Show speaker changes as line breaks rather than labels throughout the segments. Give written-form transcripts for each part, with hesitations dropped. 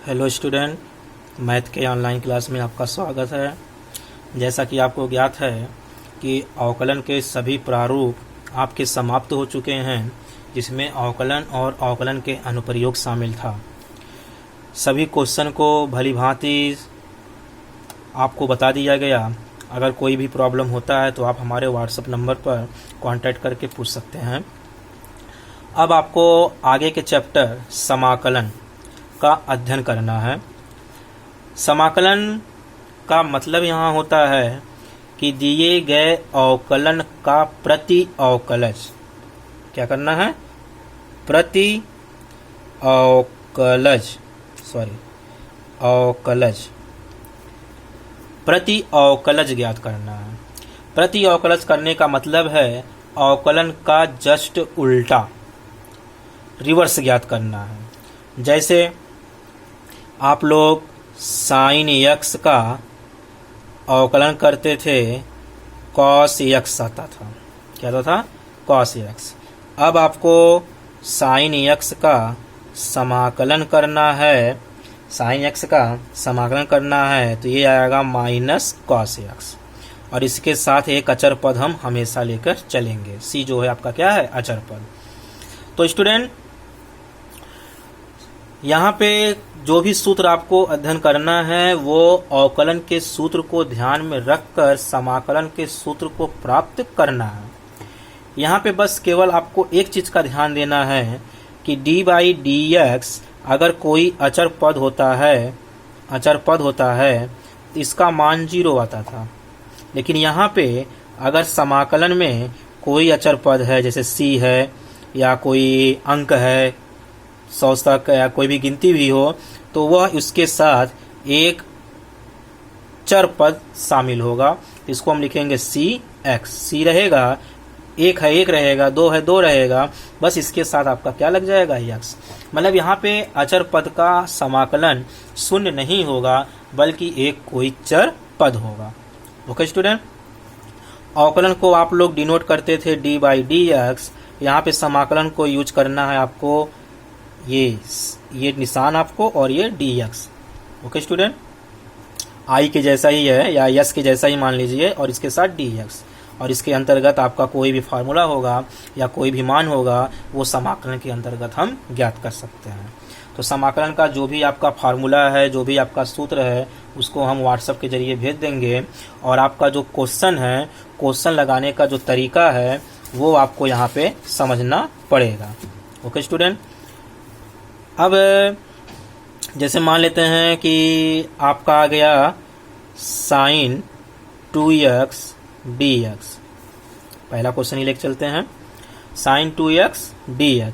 Hello student, math के online class में आपका स्वागत है। जैसा कि आपको ज्ञात है कि अवकलन के सभी प्रारूप आपके समाप्त हो चुके हैं, जिसमें अवकलन और अवकलन के अनुप्रयोग शामिल था। सभी क्वेश्चन को भलीभांति आपको बता दिया गया। अगर कोई भी प्रॉब्लम होता है तो आप हमारे व्हाट्सएप नंबर पर कांटेक्ट करके पूछ सकते हैं। अब आपको आगे के चैप्टर समाकलन का अध्ययन करना है। समाकलन का मतलब यहाँ होता है कि दिए गए अवकलन का प्रति अवकलज क्या करना है, प्रति अवकलज ज्ञात करना है। प्रति अवकलज करने का मतलब है अवकलन का जस्ट उल्टा, रिवर्स ज्ञात करना है। जैसे आप लोग साइन एक्स का अवकलन करते थे, कॉस एक्स आता था। क्या आता था? Cos x. अब आपको साइन एक्स का समाकलन करना है, साइन एक्स का समाकलन करना है तो ये आएगा माइनस कॉस एक्स, और इसके साथ एक अचर पद हम हमेशा लेकर चलेंगे। सी जो है आपका क्या है, अचर पद। तो स्टूडेंट, यहाँ पे जो भी सूत्र आपको अध्ययन करना है वो अवकलन के सूत्र को ध्यान में रखकर समाकलन के सूत्र को प्राप्त करना है। यहाँ पे बस केवल आपको एक चीज का ध्यान देना है कि डी बाई डी एक्स अगर कोई अचर पद होता है तो इसका मान 0 आता था। लेकिन यहाँ पे अगर समाकलन में कोई अचर पद है, जैसे सी है या कोई अंक है, 100 तक या कोई भी गिनती भी हो, तो वह उसके साथ एक चर पद शामिल होगा। इसको हम लिखेंगे सी एक्स। सी रहेगा, एक है एक रहेगा, दो है दो रहेगा, बस इसके साथ आपका क्या लग जाएगा, एक्स। मतलब यहाँ पे अचर पद का समाकलन शून्य नहीं होगा, बल्कि एक कोई चर पद होगा। ओके स्टूडेंट, अवकलन को आप लोग डिनोट करते थे डी बाई डी एक्स। यहाँ पे समाकलन को यूज करना है आपको ये निशान आपको और ये डी एक्स। ओके स्टूडेंट, आई के जैसा ही है या यस के जैसा ही मान लीजिए, और इसके साथ डी एक्स, और इसके अंतर्गत आपका कोई भी फार्मूला होगा या कोई भी मान होगा वो समाकलन के अंतर्गत हम ज्ञात कर सकते हैं। तो समाकलन का जो भी आपका फार्मूला है, जो भी आपका सूत्र है, उसको हम व्हाट्सएप के जरिए भेज देंगे, और आपका जो क्वेश्चन है, क्वेश्चन लगाने का जो तरीका है वो आपको यहाँ पे समझना पड़ेगा। ओके स्टूडेंट, अब जैसे मान लेते हैं कि आपका आ गया साइन 2x dx। पहला क्वेश्चन ही लेके चलते हैं, साइन 2x dx।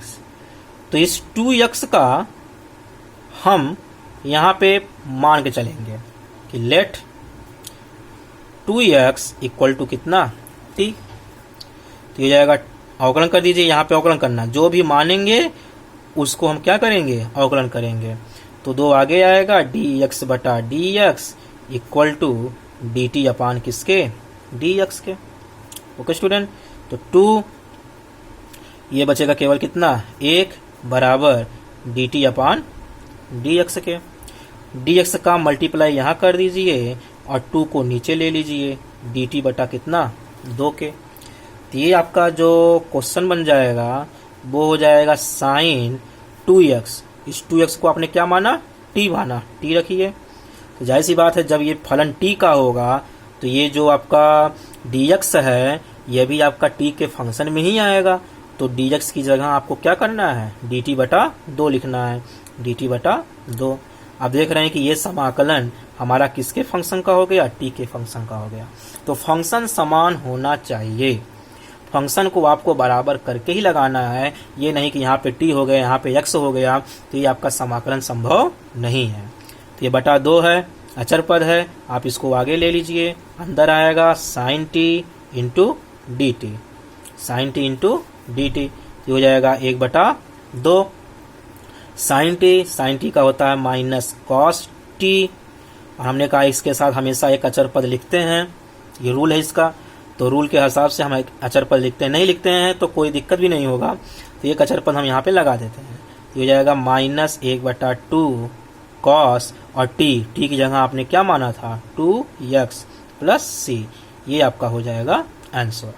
तो इस 2x का हम यहाँ पे मान के चलेंगे कि लेट 2x इक्वल टू कितना, t। तो ये जाएगा, अवकलन कर दीजिए। यहाँ पे अवकलन करना, जो भी मानेंगे उसको हम क्या करेंगे, अवकलन करेंगे। तो 2 आगे आएगा, dx बटा dx इक्वल टू dt अपान किसके, dx के। ओके स्टूडेंट, तो 2 ये बचेगा केवल कितना, 1 बराबर dt अपान dx के। dx का मल्टीप्लाई यहाँ कर दीजिए और 2 को नीचे ले लीजिए, dt बटा कितना, 2 के। तो ये आपका जो क्वेश्चन बन जाएगा वो हो जाएगा साइन 2x। इस 2x को आपने क्या माना, t माना, t रखिए। तो जाहिर सी बात है, जब ये फलन t का होगा तो ये जो आपका dx है ये भी आपका t के फंक्शन में ही आएगा। तो dx की जगह आपको क्या करना है, dt बटा 2 लिखना है, dt बटा 2। अब देख रहे हैं कि ये समाकलन हमारा किसके फंक्शन का हो गया, t के फंक्शन का हो गया। तो फंक्शन समान होना चाहिए, फंक्शन को आपको बराबर करके ही लगाना है। ये नहीं कि यहाँ पे t हो गया, यहाँ पे x हो गया, तो ये आपका समाकलन संभव नहीं है। तो ये बटा 2 है, अचर पद है, आप इसको आगे ले लीजिए। अंदर आएगा sine t into d t, sine t into d t, हो जाएगा 1 बटा 2। साइन t का होता है माइनस कॉस t, और हमने कहा इसके साथ हमेशा एक अचर पद लिखते हैं, ये रूल है इसका। तो रूल के हिसाब से हम एक अचर पद लिखते हैं, नहीं लिखते हैं तो कोई दिक्कत भी नहीं होगा। तो एक अचर पद हम यहाँ पे लगा देते हैं, तो ये जाएगा -1/2 कॉस और टी की जगह आपने क्या माना था 2x प्लस सी, ये आपका हो जाएगा आंसर।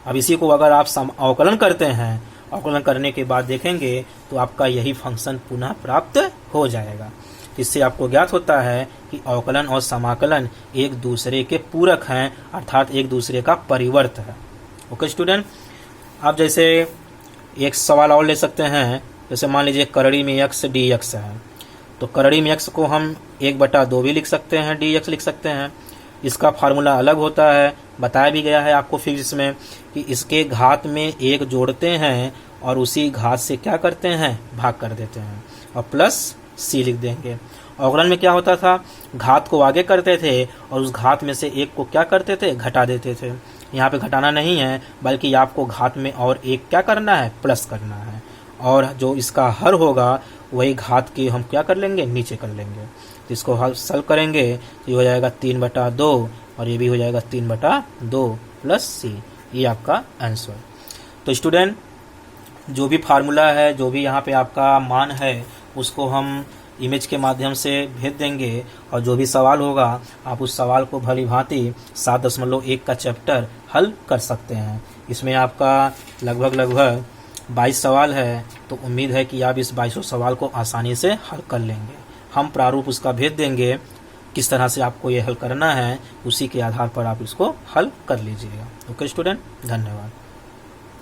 अब इसी को अगर आप अवकलन करते हैं, अवकलन करने के बाद देखेंगे तो आपका यही फंक्शन पुनः प्राप्त हो जाएगा। इससे आपको ज्ञात होता है कि अवकलन और समाकलन एक दूसरे के पूरक हैं, अर्थात एक दूसरे का परिवर्त है। ओके स्टूडेंट, आप जैसे एक सवाल और ले सकते हैं, जैसे मान लीजिए करड़ी में x dx है, तो करड़ी में x को हम 1/2 भी लिख सकते हैं, dx लिख सकते हैं। इसका फार्मूला अलग होता है, बताया भी गया है आपको फिजिक्स में कि इसके घात में 1 जोड़ते हैं और उसी घात से क्या करते हैं, भाग कर देते हैं और प्लस सी लिख देंगे। अवकलन में क्या होता था, घात को आगे करते थे और उस घात में से 1 को क्या करते थे, घटा देते थे। यहाँ पे घटाना नहीं है, बल्कि आपको घात में और 1 क्या करना है, प्लस करना है। और जो इसका हर होगा वही घात के हम क्या कर लेंगे, नीचे कर लेंगे। तो इसको हल सॉल्व करेंगे तो ये हो जाएगा 3/2 और ये भी हो जाएगा 3/2 प्लस सी, ये आपका आंसर। तो स्टूडेंट, जो भी फार्मूला है, जो भी यहाँ पे आपका मान है, उसको हम इमेज के माध्यम से भेज देंगे और जो भी सवाल होगा आप उस सवाल को भली भांति 7.1 का चैप्टर हल कर सकते हैं। इसमें आपका लगभग 22 सवाल है, तो उम्मीद है कि आप इस 22 सवाल को आसानी से हल कर लेंगे। हम प्रारूप उसका भेज देंगे, किस तरह से आपको ये हल करना है, उसी के आधार पर आप इसको हल कर लीजिएगा। ओके स्टूडेंट, धन्यवाद।